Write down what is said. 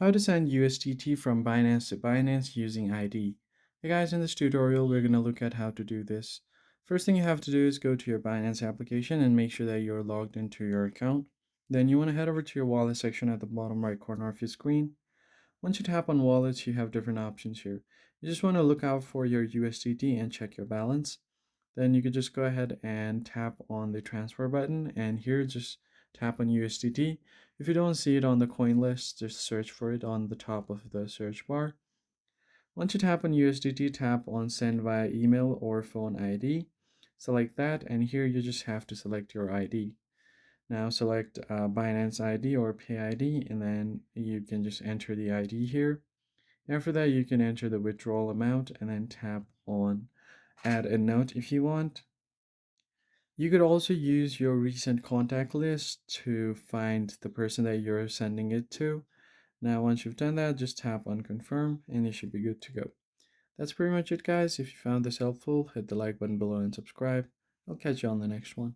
How to send USDT from Binance to Binance using ID. Hey guys, in this tutorial we're going to look at how to do this. First thing you have to do is go to your Binance application and make sure that you're logged into your account. Then you want to head over to your wallet section at the bottom right corner of your screen. Once you tap on wallets, you have different options here. You just want to look out for your USDT and check your balance. Then you could just go ahead and tap on the transfer button, and here just tap on USDT. If you don't see it on the coin list, just search for it on the top of the search bar. Once you tap on USDT, tap on send via email or phone ID. Select that, and here you just have to select your ID. Now select Binance ID or Pay ID, and then you can just enter the ID here. After that, you can enter the withdrawal amount and then tap on add a note if you want. You could also use your recent contact list to find the person that you're sending it to. Now, once you've done that, just tap on confirm and you should be good to go. That's pretty much it, guys. If you found this helpful, hit the like button below and subscribe. I'll catch you on the next one.